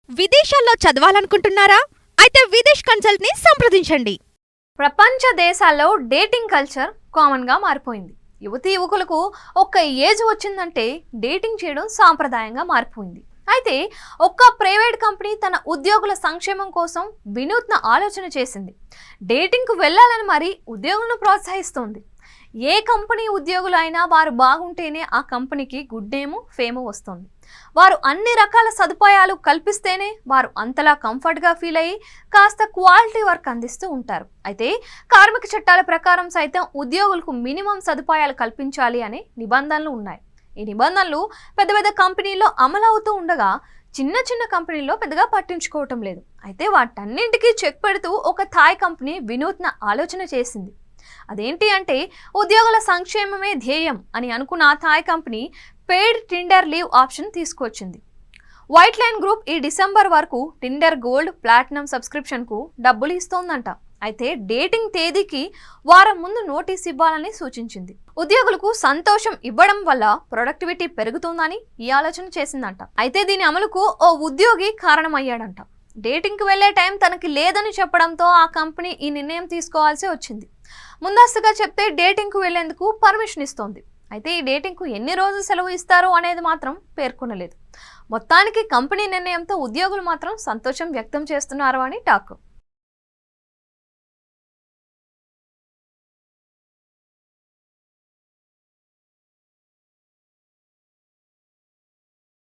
విదేశాల్లో చదవాలనుకుంటున్నారా? అయితే విదేశ్ కన్సల్ట్ ని సంప్రదించండి. ప్రపంచ దేశాల్లో డేటింగ్ కల్చర్ కామన్గా మారిపోయింది. యువతీ యువకులకు ఒక్క ఏజ్ వచ్చిందంటే డేటింగ్ చేయడం సాంప్రదాయంగా మారిపోయింది. అయితే ఒక్క ప్రైవేట్ కంపెనీ తన ఉద్యోగుల సంక్షేమం కోసం వినూత్న ఆలోచన చేసింది. డేటింగ్కు వెళ్ళాలని మరి ఉద్యోగులను ప్రోత్సహిస్తోంది. ఏ కంపెనీ ఉద్యోగులు అయినా వారు బాగుంటేనే ఆ కంపెనీకి గుడ్ నేము ఫేము వస్తుంది. వారు అన్ని రకాల సదుపాయాలు కల్పిస్తేనే వారు అంతలా కంఫర్ట్గా ఫీల్ అయ్యి కాస్త క్వాలిటీ వర్క్ అందిస్తూ ఉంటారు. అయితే కార్మిక చట్టాల ప్రకారం సైతం ఉద్యోగులకు మినిమం సదుపాయాలు కల్పించాలి అనే నిబంధనలు ఉన్నాయి. ఈ నిబంధనలు పెద్ద పెద్ద కంపెనీల్లో అమలవుతూ ఉండగా చిన్న చిన్న కంపెనీల్లో పెద్దగా పట్టించుకోవటం లేదు. అయితే వాటన్నింటికీ చెక్ పెడుతూ ఒక థాయ్ కంపెనీ వినూత్న ఆలోచన చేసింది. అదేంటి అంటే ఉద్యోగుల సంక్షేమమే ధ్యేయం అని అనుకున్న ఆ Thai company paid Tinder leave option తీసుకొచ్చింది. వైట్ లైన్ గ్రూప్ ఈ డిసెంబర్ వరకు టిండర్ గోల్డ్, ప్లాటినం సబ్స్క్రిప్షన్కు డబ్బులు ఇస్తోందంట. అయితే డేటింగ్ తేదీకి వారం ముందు నోటీస్ ఇవ్వాలని సూచించింది. ఉద్యోగులకు సంతోషం ఇవ్వడం వల్ల ప్రొడక్టివిటీ పెరుగుతుందని ఈ ఆలోచన చేసిందంట. అయితే దీని అమలుకు ఓ ఉద్యోగి కారణమయ్యాడంట. డేటింగ్కి వెళ్లే టైం తనకి లేదని చెప్పడంతో ఆ కంపెనీ ఈ నిర్ణయం తీసుకోవాల్సి వచ్చింది. ముందస్తుగా చెప్తే డేటింగ్కు వెళ్లేందుకు పర్మిషన్ ఇస్తోంది. అయితే ఈ డేటింగ్కు ఎన్ని రోజులు సెలవు ఇస్తారు అనేది మాత్రం పేర్కొనలేదు. మొత్తానికి కంపెనీ నిర్ణయంతో ఉద్యోగులు మాత్రం సంతోషం వ్యక్తం చేస్తున్నారు అని టాక్.